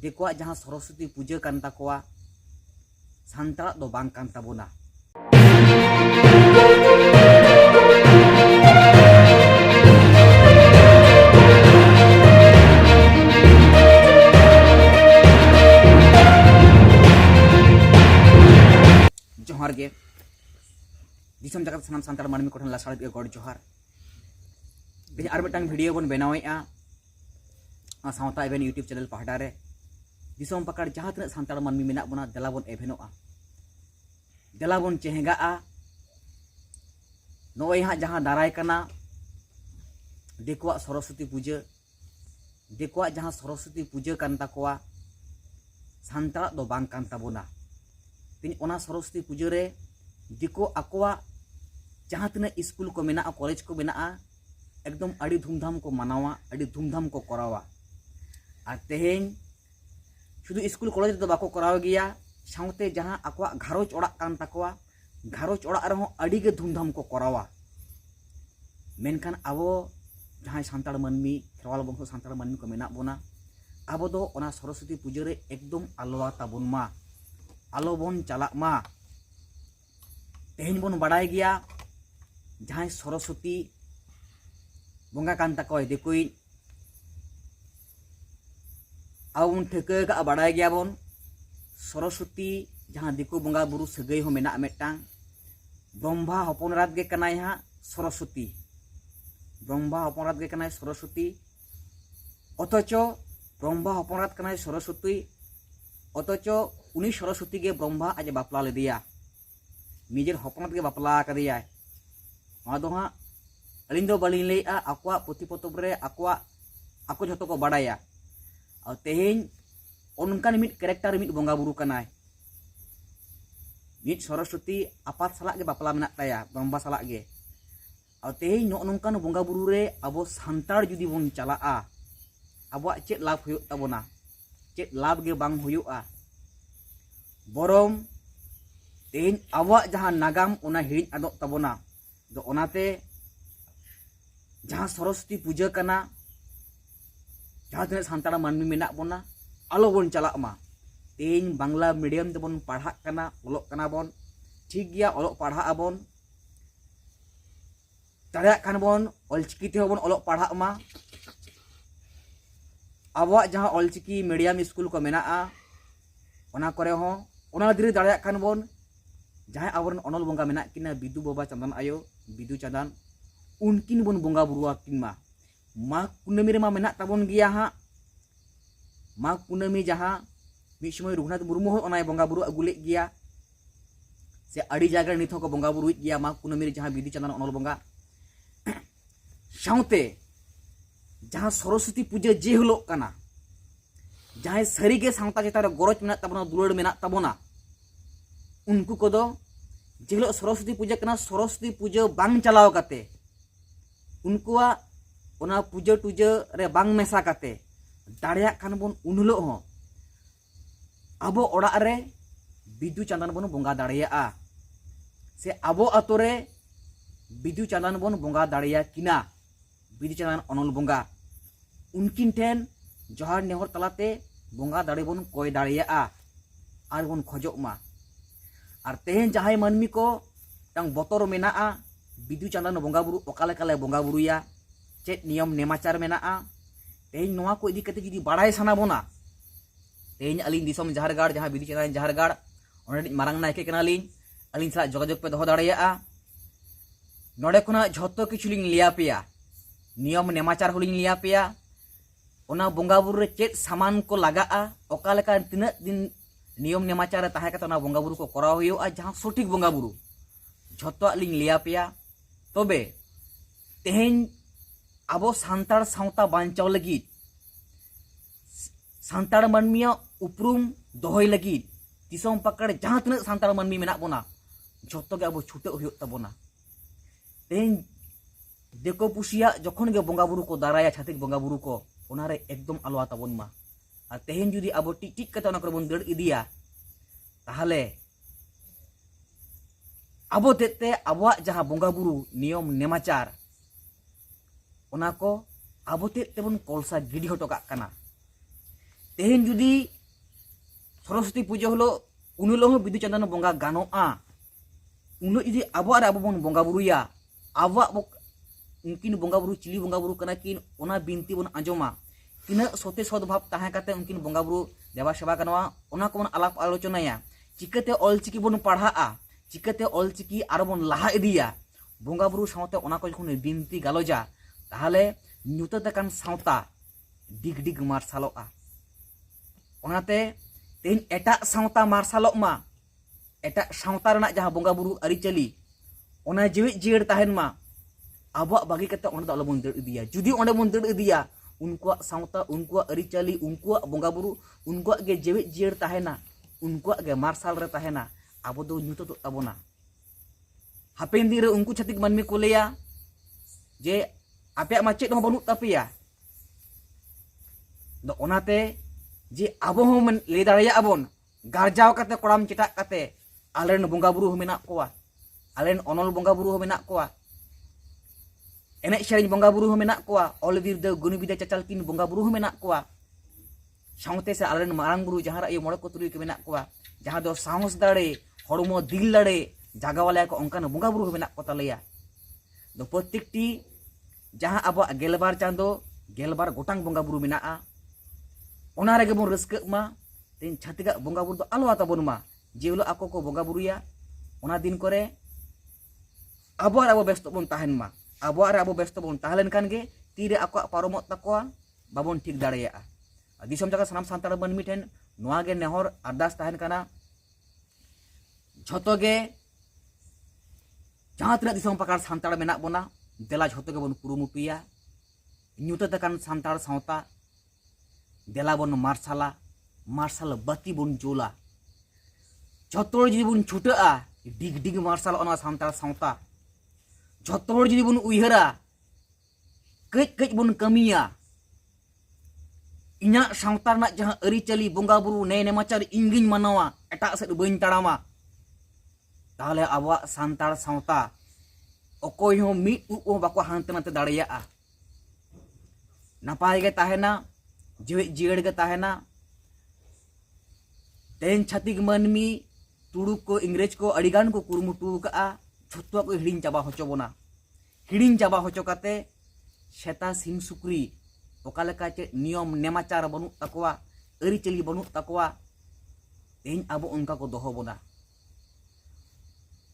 Dikuat jahang Saraswati puja kan takoa santarak do bang kan tabona. जोहार गे दिसम जगत सानाम सानतार मानमी कोठन लासाड़ के God जोहार बिन आर मिटांग वीडियो बन बनावेआ सावता एवेन यूट्यूब चैनल पहाड़ा रे दिसम पकड़ जहां तने सानतार मानमी मेना बना देला बन एवेनोआ देला बन चेहगाआ नोय हां जहां दाराय कना दिकुआ सरस्वती पूजा दिकुआ जहां सरस्वती पूजा कान ताकोआ सानतार दो बांग कान ताबोना तीन ओना सरस्वती पूजा रे दिको आकोआ जहां तना स्कूल को मेना कॉलेज को मेना एकदम अड़ी धूमधाम को मनावा अड़ी धूमधाम को करावा और तेहेन शुद्ध स्कूल कॉलेज तो बाको कराव गया साउते जहां आकोआ घारोज ओड़ा कान ताकोआ घारोज ओड़ा रहो अड़ी के धूमधाम को करावा मेनखान आबो जहां सानतार मानमी खेरवाल बंश सानतार मानमी को मेना बोना आबो दो ओना सरस्वती पूजा रे एकदम आलोआ ताबुन मा आलो बन चलाक मा तेहेन बन बाड़ाय गया जहां सरस्वती बंगा कान ताको दिकुई अब बन ठेके का बाड़ाय गया बन सरस्वती जहां दिकु बंगा बुरु सगै हो मेना मेटांग ब्रह्मा हपनरात गे कनाय हा सरस्वती ब्रह्मा हपनरात गे कनाय सरस्वती अथचो ब्रह्मा हपनरात कनाय सरस्वती अथचो उनी सरस्वती के ब्रह्मा आज बापला ले दिया निजेर हपनत के बापला कर दिया हाँ अलिंग दो बालिंग ले आकुआ पुथि पतब रे आकुआ आको जतो को बाड़ाया और तेहेन उनकान मिट कैरेक्टर मिट बंगा बुरु कनाय मिट सरस्वती आपात साला के बापला मेना ताया ब्रह्मा साला के और तेहेन नो नोंकान बंगा बुरु रे अबो सानतार जुदी बन चलाआ अबो चेत लाभ हुयो ताबोना चेत लाभ गे बांग हुयोआ बरम तेहेन आवा जहां नागाम ओना हिरिन आदो ताबोना दो ओनाते जहां सरस्वती पूजा कना जहां तने सानतार मानमी मेना बोना आलो बन चलाक मा तेहेन बांग्ला मीडियम तेबन पढ़ाक कना ओलोक कना बोन ठीक गया ओलोक पढ़ा आबोन दाड़ेयाक खान बोन ऑलचिकी ते बोन ओलोक पढ़ाक मा आवा जहां ऑलचिकी मीडियम स्कूल को मेना ओना करे हो ओना धीरे दाड़ेयाक खान बोन जहां आबरन अनल बंगा मेना किना बिदु बाबा चंदन आयो बिदु चंदन उनकिन बन बंगा बुरुआ किन माघ कुनमी रे मा मेना ताबन गया हा माघ कुनमी जहां मिद समय रघुनाथ मुर्मू हो ओनाय बंगा बुरु अगुले गया से अड़ी जागा निथ को बंगा बुरुई गया माघ कुनमी रे जहां बिदु चंदन अनल बंगा साउते जहां सरस्वती पूजा जे हलोक कना जहां सरी के सावता चेता रे गरज मेना ताबना दुलड़ मेना ताबना उनको कोदो जेलो सरस्वती पूजा कना सरस्वती पूजा बांग चलाव काते उनकुआ ओना पूजा टूजा रे बांग मेसा काते दाड़ेयाक खान बोन उनलो हो आबो ओड़ा रे बिदु चंदन बोन बंगा दाड़ेया से आबो आतो रे बिदु चंदन बोन बंगा दाड़ेया किना बिदु चंदन अनल बंगा उनकिन ठेन जोहार नेहर तलाते बंगा दाड़े बोन कोय दाड़ेया आर बोन खोजोक मा और तेहेन जहां मानमी को तंग बतर मेना बिदु चंदन बंगा बुरु ओकालेकाले बंगा बुरुया चेत नियम नेमाचार मेना तेहेन नोआ को इदी कते जुदी बाड़ाय साना बोना तेहेन अलिंग दिसम जहारगाड़ जहां बिदु चंदन जहारगाड़ ओने मारांग नायके कनालिंग अलिंग साला जोगाजोग पे दोहो दाड़ेया नोडे खुना झोतो किछुलिंग लिया पेया नियम नेमाचार होलिंग लिया पेया ओना बंगा बुरु रे चेत सामान को लगा ओकालेका तिना दिन नियम नेमाचार ताहे कते ओना बंगा बुरु को कराव हुयो जहां सठिक बंगा बुरु झोतो लिंग लिया पेया तबे तेहेन आबो सानतार सावता बांचाव लगित सानतार मानमिया उपरुम दोहय लगित दिसम पकड़ जहां तने सानतार मानमी मेना बोना झोतो गे आबो छुटे हुयो ताबोना तेहेन देखो पुसिया जखन गे बंगा बुरु को दाराया छातिक बंगा बुरु को ओनारे एकदम आलोआ ताबोन मा और तेहेन जुदी आबो टिक टिक कते ओना करे बन दड़ इदिया ताहले आबो तेते आबोआ जहां बंगा बुरु नियम नेमाचार ओना को आबो तेते बन कलसा गिडी हटो काक कना तेहन जुदी सरस्वती पूजा हलो उन हिलोग बिदु चांदन बंगा गानोआ उन जुदी अब बन बंगा बुरुया अब उनकिन बंगा बुरु चिली बंगा बुरु कना किन ओना बिनती बन आंजोमा तीना सते सद्भाव ताहे काते उनकिन बंगा बुरु देवा सेवा गानोआ ओना को बन आलाप आलोचनाया चिकाते ऑलचिकी बन पढ़ाआ चिकाते ऑलचिकी आरो बन लाहा इदिया बंगा बुरु सावते ओना को जखन बिनती गालोजा ताहले ᱧᱩᱛᱟᱹᱛᱟᱠᱟᱱ सावता डिग डिग मार्शालोआ ओनाते तेन एटा सावता मार्शालोग मा एटा सावता रना जहां बंगा बुरु अरिचली ओना जीवित जीड़ ताहेन मा अब बागी कते ओंडे दो बन दड़ इदिया जुदी ओंडे बन दड़ इदिया उनकुआ सावता उनकुआ अरिचली उनकुआ बंगा बुरु उनकुआ गे जीवित जीड़ ताहेना उनकुआ गे मार्शाल रे ताहेना अब दो ᱧᱩᱛᱟᱹᱛᱚᱜ ताबोना हापेन दिन रे उनकु छतिक मानमी को लेया जे आपे मा चेद हो बनुत तापेया दो ओनाते जे आबो हो मन ले दाड़िया आबोन गारजाव काते कोड़ाम चेटाक काते आलेन बंगा बुरु हो मेना कोवा आलेन अनल बंगा बुरु हो मेना कोवा एनेज सेरेñ बंगा बुरु हो मेना कोवा ऑलबीर द गुनिबिदा चाचाल किन बंगा बुरु हो मेना कोवा सावते से आलेन मारांग बुरु जहां रे मोड़े को तुरुई के मेना कोवा जहां दो साहस दाड़े हड़मो दिल दाड़े जागावाले को अंकान बंगा बुरु हो मेना को तालेया दो प्रत्येकटी जहां अब गेलबार चांदो गेलबार गोटांग बंगा बुरु मेनाआ ओना रेगे बन रस्क मा तेन छातिगा बंगा बुरु दो आलो आता बन मा जेवलो आको को बंगा बुरुया ओना दिन करे अब व्यस्त बन ताहेन मा अब व्यस्त बन ताहलेन कान गे तीरे आको पारमत ताकोआ बाबन ठीक दाड़ेया दिसम जागा सनाम सान्ताड़ मानमी ठेन नोआ गे नेहर अरदास ताहेन काना झोतो गे जहां तिना दिसम पाकार सान्ताड़ मेना बोना देला झोतो गे बन कुरुमुटुया ᱧᱩᱛᱟᱹᱛᱟᱠᱟᱱ सान्ताड़ सावता देला बन मार्शाला मार्शाल बाती बन जोला झोतो जुदी बन छुटाआ डिग डिग मार्शाल ओना सान्ताड़ सावता झोतो जुदी बन उयहरा कज कज बन कमिया इना सावता रना जहां अरिचली बंगा बुरु ने नेमाचार इंगिन मानवा एटा सेद बइन ताड़ामा ताहले आबा सान्ताड़ सावता अकोय हो मिद उ बाको हानते नाते दाड़ियाआ नापाय गे ताहेना जीवित जीड़ गे ताहेना तेन छातिक मानमी तुड़ुक को इंग्रेज को अड़ीगान को कुरुमुटु का झोतो को हिड़िंग चाबा होचो बोना हिड़िंग चाबा होचो काते सेता सिम सुक्री ओका लेका चे नियम नेमाचार बनु तकवा अरिचली बनु तकवा तेन अब उनका को दोहो बोना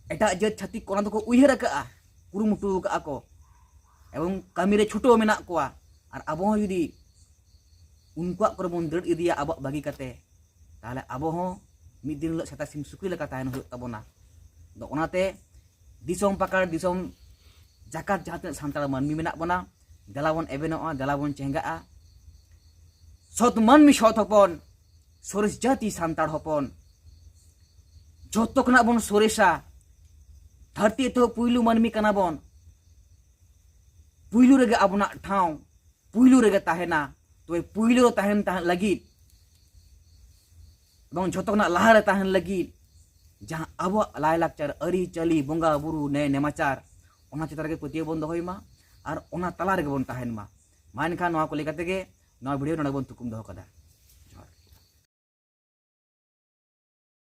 एटा जे छातिक कोना तो को उयहर का कुरुमुटु का को एवं कमी रे छुटो मेना कोआ और अब जुदी उनकुआ करे बन दड़ इदिया अब बागी काते ताहले अब हो मिद दिन सेता सिम सुक्री लेका ताहेन हुयुग ताबोना दो ओनाते दिसम पाकार दिसम जाकात जहां सान्ताड़ मानमी मेना बोना देला बन एबेनोआ देला बन चेंगाआ सत मानमी सत हपन सोरेस जाति सान्ताड़ हपन झोतो खना बन सोरेसा धरती तो पुइलु मानमी कना बन पुइलु रेगे आबना ठाव पुइलु रेगे ताहेना तो पुइलु ताहेन लगित बन झोतो खना लाहा रे ताहेन लगित जहां अब लाय लाकचार अरि चली बंगा बुरु ने नेमाचार ओना चिता रेगे पतिय बन दोहयमा और ओना तला रेगे बन ताहेन मा मानखा नोआ को लेकाते गे नोआ वीडियो नोडे बन तुकुम दोहो कदा।